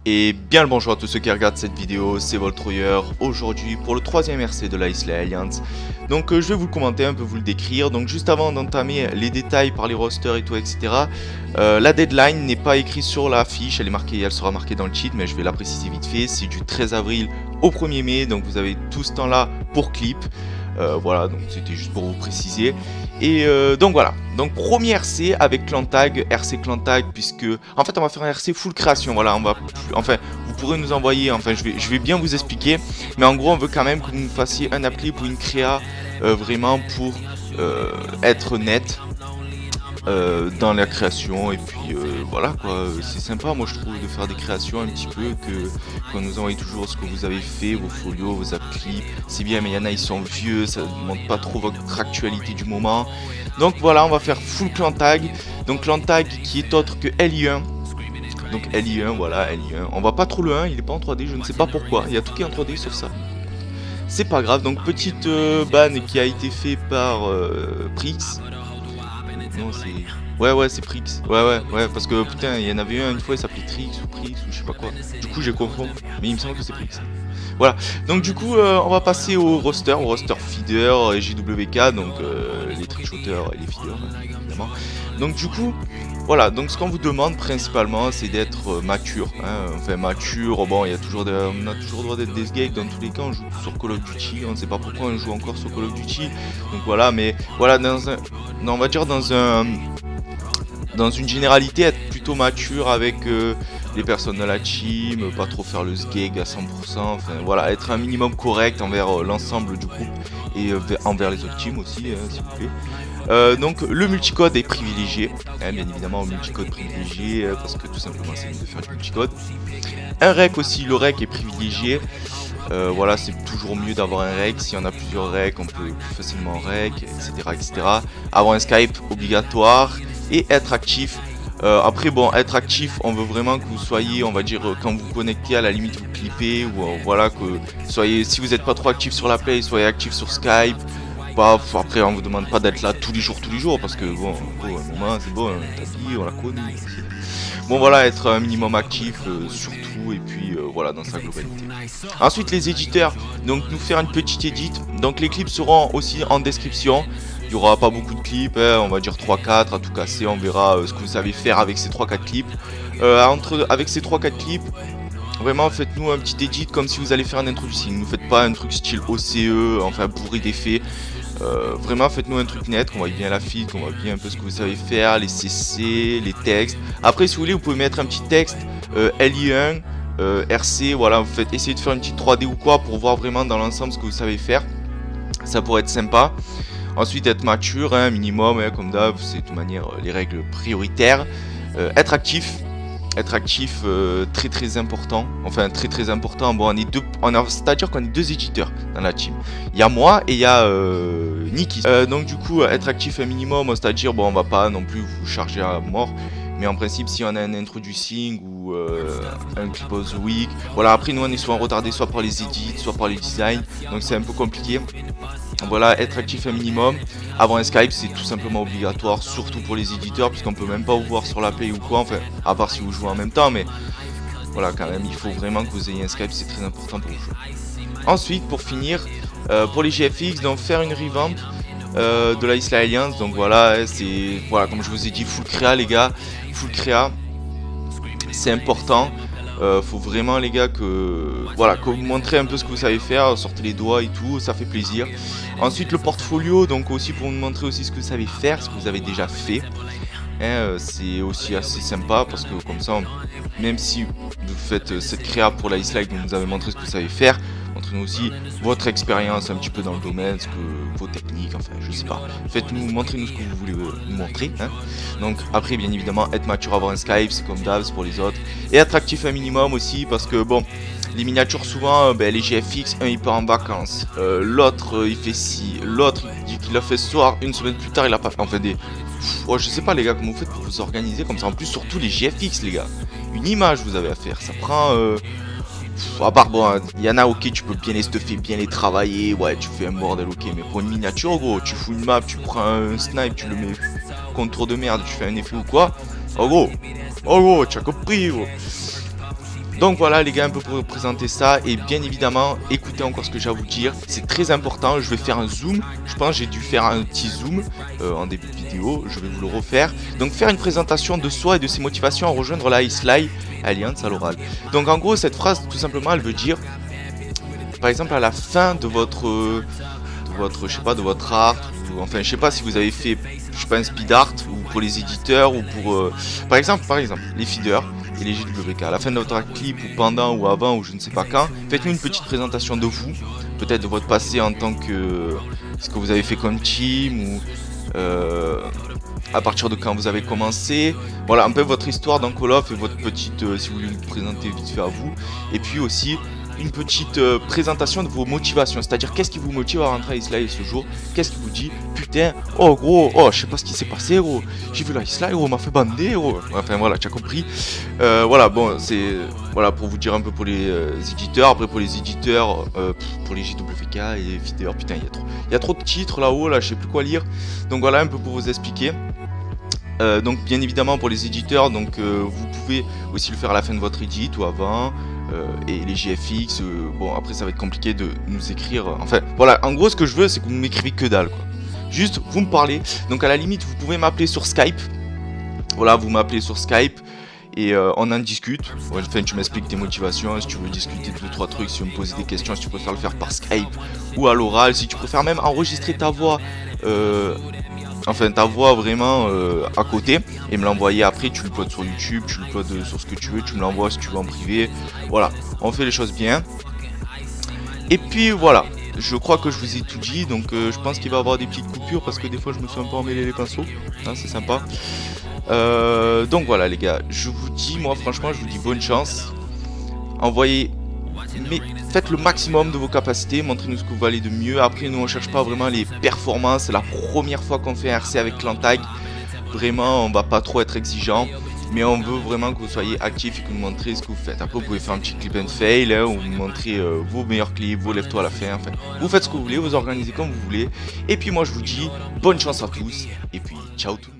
Et bien le bonjour à tous ceux qui regardent cette vidéo, c'est Voltroyer, aujourd'hui pour le troisième RC de la Islay Alliance. Donc je vais vous le commenter, un peu vous le décrire. Donc juste avant d'entamer les détails par les rosters et tout, etc. La deadline n'est pas écrite sur la fiche, elle sera marquée dans le cheat, mais je vais la préciser vite fait. C'est du 13 avril au 1er mai, donc vous avez tout ce temps là pour clip. Voilà, donc c'était juste pour vous préciser. Et donc voilà, donc premier RC avec Clantag, RC Clantag, puisque en fait on va faire un RC full création. Voilà, enfin vous pourrez nous envoyer, enfin je vais bien vous expliquer, mais en gros on veut quand même que vous nous fassiez un appli pour une créa vraiment pour être net dans la création. Et puis voilà quoi, c'est sympa moi je trouve de faire des créations un petit peu, qu'on nous envoie toujours ce que vous avez fait, vos folios, vos applis, c'est bien, mais il y en a ils sont vieux, ça ne montre pas trop votre actualité du moment. Donc voilà, on va faire full Clantag, donc Clantag qui est autre que LI1. Donc LI1, voilà, LI1, on voit pas trop le 1, il est pas en 3D, je ne sais pas pourquoi, il y a tout qui est en 3D sauf ça. C'est pas grave, donc petite ban qui a été fait par Prix. Non, c'est... Ouais, c'est Prix. Ouais, parce que putain, il y en avait un une fois, il s'appelait Trix ou Prix ou je sais pas quoi. Du coup, j'ai confondu, mais il me semble que c'est Prix. Voilà, donc du coup, on va passer au roster feeder et JWK, donc les trickshooters et les feeders, évidemment. Donc du coup, voilà, donc ce qu'on vous demande principalement, c'est d'être mature, hein. Enfin mature, bon, on a toujours le droit d'être des dans tous les cas, on joue sur Call of Duty, on ne sait pas pourquoi on joue encore sur Call of Duty, donc voilà, mais voilà, on va dire dans une généralité, être plutôt mature avec les personnes de la team, pas trop faire le sgeg à 100%, enfin voilà, être un minimum correct envers l'ensemble du groupe et envers les autres teams aussi, s'il vous plaît. Donc le multicode est privilégié, hein, bien évidemment multicode privilégié, parce que tout simplement c'est mieux de faire du multicode. Un rec aussi, le rec est privilégié. Voilà, c'est toujours mieux d'avoir un rec. S'il y en a plusieurs recs, on peut plus facilement rec, etc. Avoir un Skype obligatoire et être actif. Après, bon, être actif, on veut vraiment que vous soyez, on va dire, quand vous connectez, à la limite vous clippez, ou voilà, que soyez, si vous n'êtes pas trop actif sur la play, soyez actif sur Skype. Bah, après, on vous demande pas d'être là tous les jours, parce que bon, à un moment, c'est bon, t'as dit, on l'a connu. Bon voilà, être un minimum actif surtout, et puis voilà, dans sa globalité. Ensuite les éditeurs, donc nous faire une petite edit, donc les clips seront aussi en description. Il n'y aura pas beaucoup de clips, hein, on va dire 3-4 à tout casser, on verra ce que vous savez faire avec ces 3-4 clips. Avec ces 3-4 clips, vraiment faites-nous un petit edit comme si vous allez faire un introducing, ne faites pas un truc style OCE, enfin bourré d'effets. Vraiment faites-nous un truc net, qu'on voit bien la feed, qu'on voit bien un peu ce que vous savez faire, les CC, les textes. Après si vous voulez vous pouvez mettre un petit texte LI1, RC, voilà, vous faites essayer de faire une petite 3D ou quoi pour voir vraiment dans l'ensemble ce que vous savez faire. Ça pourrait être sympa. Ensuite être mature, hein, minimum, hein, comme d'hab, c'est de toute manière les règles prioritaires. Être actif. Être actif, très important, enfin très important. Bon, c'est-à-dire qu'on est deux éditeurs dans la team. Il y a moi et il y a Nicky. Donc du coup, être actif un minimum, c'est-à-dire bon, on va pas non plus vous charger à mort, mais en principe, si on a un introducing ou un clip of the week, voilà. Après, nous on est souvent retardé soit par les edits, soit par les designs, donc c'est un peu compliqué. Voilà, être actif un minimum. Avoir un Skype, c'est tout simplement obligatoire, surtout pour les éditeurs, puisqu'on peut même pas vous voir sur la play ou quoi, enfin, à part si vous jouez en même temps, mais voilà, quand même, il faut vraiment que vous ayez un Skype, c'est très important pour vous jouer. Ensuite, pour finir, pour les GFX, donc faire une revamp de la Islay Alliance, donc voilà, c'est, voilà, comme je vous ai dit, full créa les gars, full créa, c'est important. Faut vraiment les gars que vous montrez un peu ce que vous savez faire, sortez les doigts et tout, ça fait plaisir. Ensuite le portfolio, donc aussi pour vous montrer aussi ce que vous savez faire, ce que vous avez déjà fait, hein, c'est aussi assez sympa parce que comme ça, même si vous faites cette créa pour la Islay, vous nous avez montré ce que vous savez faire, montrez-nous aussi votre expérience un petit peu dans le domaine, vos techniques, enfin je sais pas. Montrez-nous ce que vous voulez nous montrer, hein. Donc après bien évidemment être mature, avoir un Skype, c'est comme d'hab pour les autres. Et être actif un minimum aussi parce que bon, les miniatures souvent, les GFX, un il part en vacances, l'autre il fait ci, l'autre il dit qu'il a fait ce soir, une semaine plus tard il a pas fait, enfin des... je sais pas les gars comment vous faites pour vous organiser comme ça, en plus surtout les GFX les gars. Une image vous avez à faire, ça prend... à part bon, il y en a ok, tu peux bien les stuffer, bien les travailler, ouais tu fais un bordel ok, mais pour une miniature gros, tu fous une map, tu prends un snipe, tu le mets contour de merde, tu fais un effet ou quoi, oh gros, tu as compris gros. Donc voilà les gars, un peu pour vous présenter ça, et bien évidemment écoutez encore ce que j'ai à vous dire, c'est très important. Je vais faire un zoom, je pense que j'ai dû faire un petit zoom en début de vidéo, je vais vous le refaire. Donc faire une présentation de soi et de ses motivations à rejoindre la Islay Alliance à l'oral. Donc en gros cette phrase tout simplement elle veut dire, par exemple à la fin de votre je sais pas, de votre art, ou, enfin je sais pas si vous avez fait, je sais pas, un speed art, ou pour les éditeurs, ou pour par exemple les feeders et les JWK, à la fin de votre clip, ou pendant, ou avant, ou je ne sais pas quand, faites-nous une petite présentation de vous, peut-être de votre passé en tant que, ce que vous avez fait comme team, ou à partir de quand vous avez commencé, voilà un peu votre histoire dans Call of, et votre petite, si vous voulez vous présenter vite fait à vous, et puis aussi une petite présentation de vos motivations, c'est-à-dire qu'est-ce qui vous motive à rentrer à Islay ce jour, qu'est-ce qui vous dit putain, oh gros, oh je sais pas ce qui s'est passé gros, j'ai vu la Islay gros, m'a fait bander gros, enfin voilà, tu as compris. Voilà, bon c'est voilà pour vous dire un peu pour les éditeurs. Après pour les éditeurs, pour les JWK et vidéos, putain il y a trop de titres là-haut, là je sais plus quoi lire, donc voilà un peu pour vous expliquer. Donc bien évidemment pour les éditeurs, donc vous pouvez aussi le faire à la fin de votre edit ou avant, et les GFX, bon après ça va être compliqué de nous écrire, enfin voilà, en gros ce que je veux c'est que vous ne m'écrivez que dalle quoi, juste vous me parlez. Donc à la limite vous pouvez m'appeler sur Skype, voilà vous m'appelez sur Skype et on en discute. Enfin tu m'expliques tes motivations, si tu veux discuter de 2-3 trucs, si tu veux me poser des questions, si tu préfères le faire par Skype ou à l'oral, si tu préfères même enregistrer ta voix, enfin ta voix vraiment à côté et me l'envoyer après, tu l'uploades sur YouTube, tu l'uploades sur ce que tu veux, tu me l'envoies si tu veux en privé, voilà, on fait les choses bien. Et puis voilà, je crois que je vous ai tout dit, donc je pense qu'il va y avoir des petites coupures parce que des fois je me suis un peu emmêlé les pinceaux, hein, c'est sympa. Donc voilà les gars, je vous dis, moi franchement je vous dis bonne chance, envoyez, mais faites le maximum de vos capacités, montrez-nous ce que vous valez de mieux. Après nous on cherche pas vraiment les performances, c'est la première fois qu'on fait un RC avec Clantag, vraiment on va pas trop être exigeant, mais on veut vraiment que vous soyez actifs et que vous nous montrez ce que vous faites. Après vous pouvez faire un petit clip and fail, hein, où vous montrez vos meilleurs clips, vos lève-toi à la fin, enfin vous faites ce que vous voulez, vous organisez comme vous voulez. Et puis moi je vous dis bonne chance à tous, et puis ciao tout le monde.